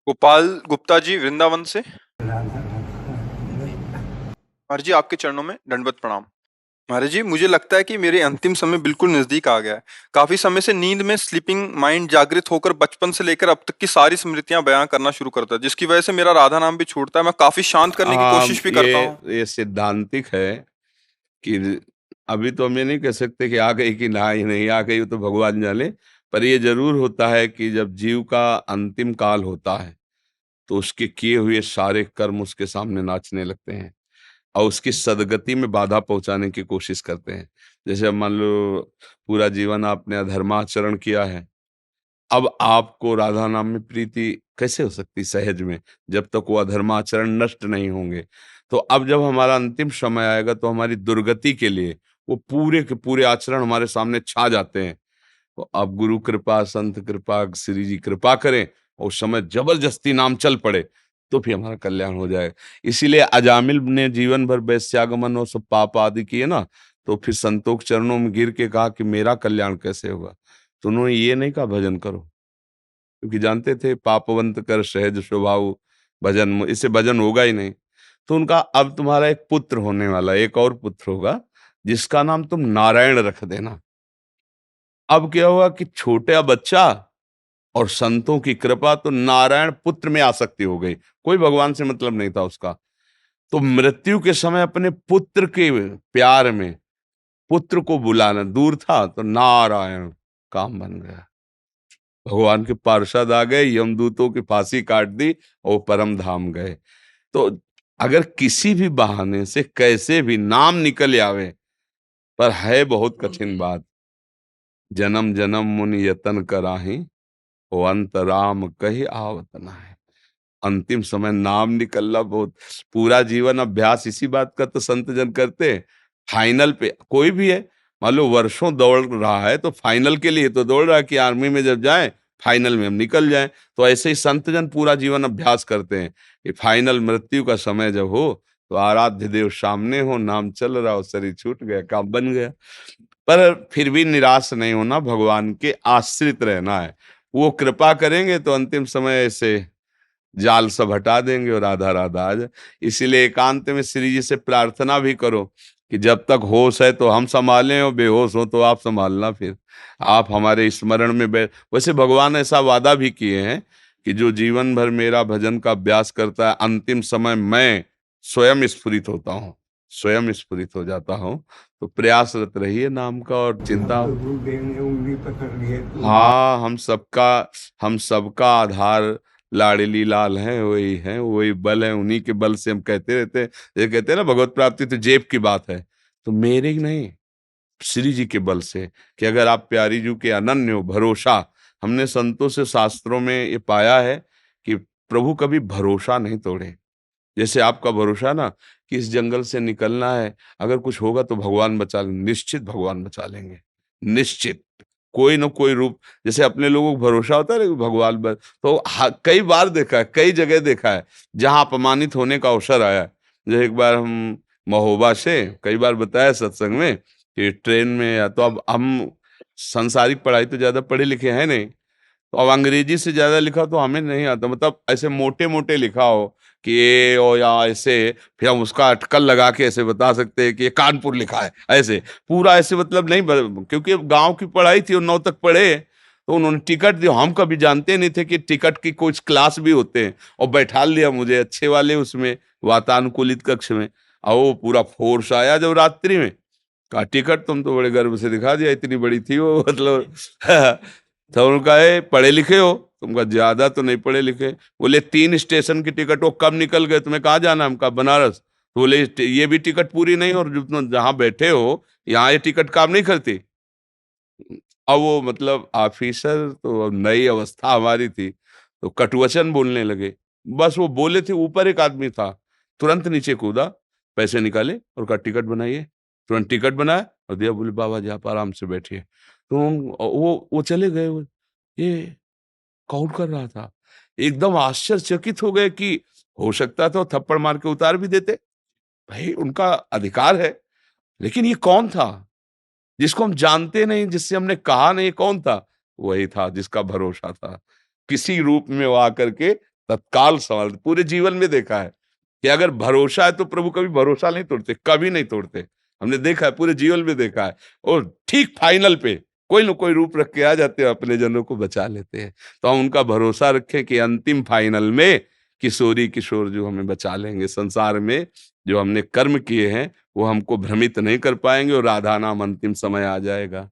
गोपाल गुप्ता जी वृंदावन से। महाराज जी आपके चरणों में दंडवत प्रणाम। महाराज जी मुझे लगता है कि मेरे अंतिम समय बिल्कुल नजदीक आ गया है। काफी समय से नींद में स्लीपिंग माइंड जागृत होकर बचपन से लेकर अब तक की सारी स्मृतियां बयां करना शुरू करता है, जिसकी वजह से मेरा राधा नाम भी छूटता है। मैं काफी शांत करने की कोशिश भी करता हूँ। ये सिद्धांतिक है कि अभी तो हम ये नहीं कह सकते कि आ गई कि ना ही नहीं आ गई, वो तो भगवान जाने। पर ये जरूर होता है कि जब जीव का अंतिम काल होता है तो उसके किए हुए सारे कर्म उसके सामने नाचने लगते हैं और उसकी सदगति में बाधा पहुंचाने की कोशिश करते हैं। जैसे अब मान लो पूरा जीवन आपने अधर्माचरण किया है, अब आपको राधा नाम में प्रीति कैसे हो सकती सहज में, जब तक वो अधर्माचरण नष्ट नहीं होंगे। तो अब जब हमारा अंतिम समय आएगा तो हमारी दुर्गति के लिए वो पूरे के पूरे आचरण हमारे सामने छा जाते हैं। तो अब गुरु कृपा, संत कृपा, श्री जी कृपा करें और उस समय जबरदस्ती नाम चल पड़े तो फिर हमारा कल्याण हो जाएगा। इसीलिए अजामिल ने जीवन भर वैश्यागमन और सब पाप आदि किए ना, तो फिर संतों के चरणों में गिर के कहा कि मेरा कल्याण कैसे होगा। तो उन्होंने ये नहीं कहा भजन करो, क्योंकि जानते थे पापवंत कर सहज स्वभाव भजन, इससे भजन होगा ही नहीं। तो उनका अब तुम्हारा एक पुत्र होने वाला, एक और पुत्र होगा जिसका नाम तुम नारायण रख देना। अब क्या हुआ कि छोटा बच्चा और संतों की कृपा, तो नारायण पुत्र में आसक्ति हो गई, कोई भगवान से मतलब नहीं था उसका। तो मृत्यु के समय अपने पुत्र के प्यार में पुत्र को बुलाना दूर था, तो नारायण काम बन गया। भगवान के पार्षद आ गए, यमदूतों की फांसी काट दी और परम धाम गए। तो अगर किसी भी बहाने से कैसे भी नाम निकल आवे, पर है बहुत कठिन बात। जन्म जन्म मुनि यतन कराही, ओ अंत राम कही आवत है। अंतिम समय नाम निकलना बहुत, पूरा जीवन अभ्यास इसी बात का तो संत जन करते हैं। फाइनल पे कोई भी है, मान लो वर्षों दौड़ रहा है तो फाइनल के लिए तो दौड़ रहा है कि आर्मी में जब जाए फाइनल में हम निकल जाएं। तो ऐसे ही संत जन पूरा जीवन अभ्यास करते हैं कि फाइनल मृत्यु का समय जब हो तो आराध्य देव सामने हो, नाम चल रहा हो, शरीर छूट गया, काम बन गया। पर फिर भी निराश नहीं होना, भगवान के आश्रित रहना है। वो कृपा करेंगे तो अंतिम समय ऐसे जाल सब हटा देंगे और राधा राधा आ जाए। इसीलिए एकांत में श्री जी से प्रार्थना भी करो कि जब तक होश है तो हम संभालें और बेहोश हो तो आप संभालना। फिर आप हमारे स्मरण में वैसे भगवान ऐसा वादा भी किए हैं कि जो जीवन भर मेरा भजन का अभ्यास करता है, अंतिम समय मैं स्वयं स्फुरित होता हूँ, स्वयं स्फुरित हो जाता हूँ। तो प्रयासरत रहिए नाम का और चिंता। उंगली पकड़ लिए तो हाँ, हम सबका आधार लाडली लाल हैं, वही हैं, वही बल है, उन्हीं के बल से हम कहते रहते हैं। ये कहते हैं ना भगवत प्राप्ति तो जेब की बात है, तो मेरे ही नहीं, श्री जी के बल से। कि अगर आप प्यारी जू के अनन्य हो, भरोसा, हमने संतों से शास्त्रों में ये पाया है कि प्रभु कभी भरोसा नहीं तोड़े। जैसे आपका भरोसा ना कि इस जंगल से निकलना है, अगर कुछ होगा तो भगवान बचा लेंगे, निश्चित भगवान बचा लेंगे, निश्चित। कोई न कोई रूप, जैसे अपने लोगों को भरोसा होता है ना कि भगवान तो कई बार देखा है, कई जगह देखा है जहां अपमानित होने का अवसर आया है। जैसे एक बार हम महोबा से, कई बार बताया सत्संग में कि ट्रेन में, या तो अब हम संसारिक पढ़ाई तो ज्यादा पढ़े लिखे हैं नहीं, तो अब अंग्रेजी से ज्यादा लिखा तो हमें नहीं आता, मतलब ऐसे मोटे मोटे लिखा हो कि ये और या ऐसे, फिर हम उसका अटकल लगा के ऐसे बता सकते हैं कि ये कानपुर लिखा है, ऐसे पूरा ऐसे मतलब नहीं क्योंकि गांव की पढ़ाई थी और 9 तक पढ़े। तो उन्होंने टिकट दिया, हम कभी जानते नहीं थे कि टिकट की कुछ क्लास भी होते हैं, और बैठा लिया मुझे अच्छे वाले उसमें वातानुकूलित कक्ष में। और वो पूरा फोर्स आया जब रात्रि में, कहा टिकट, तुम तो बड़े गर्व से दिखा दिया, इतनी बड़ी थी वो मतलब तो उनका है पढ़े लिखे हो, तुमका ज्यादा तो नहीं पढ़े लिखे। बोले 3 स्टेशन की टिकट, वो कब निकल गए, तुम्हें कहाँ जाना है? हमका बनारस। तो बोले ये भी टिकट पूरी नहीं, और जो तुम जहाँ बैठे हो यहाँ ये टिकट काम नहीं करती। अब वो मतलब ऑफिसर, तो अब नई अवस्था हमारी थी, तो कटुवचन बोलने लगे। बस वो बोले थे, ऊपर एक आदमी था, तुरंत नीचे कूदा, पैसे निकाले और कहा टिकट बनाइए। तुरंत टिकट बनाया और दिया, बोले बाबा जी आप आराम से बैठिए। तो वो चले गए। ये कौन कर रहा था? एकदम आश्चर्यचकित हो गए कि हो सकता था वो थप्पड़ मार के उतार भी देते, भाई उनका अधिकार है, लेकिन ये कौन था जिसको हम जानते नहीं, जिससे हमने कहा नहीं, कौन था? वही था जिसका भरोसा था, किसी रूप में वो आकर के तत्काल संभाल, पूरे जीवन में देखा है कि अगर भरोसा है तो प्रभु कभी भरोसा नहीं तोड़ते, कभी नहीं तोड़ते। हमने देखा है, पूरे जीवन में देखा है। और ठीक फाइनल पे कोई न कोई रूप रख के आ जाते हैं, अपने जनों को बचा लेते हैं। तो हम उनका भरोसा रखें कि अंतिम फाइनल में किशोरी किशोर जो हमें बचा लेंगे। संसार में जो हमने कर्म किए हैं वो हमको भ्रमित नहीं कर पाएंगे, और राधा नाम अंतिम समय आ जाएगा।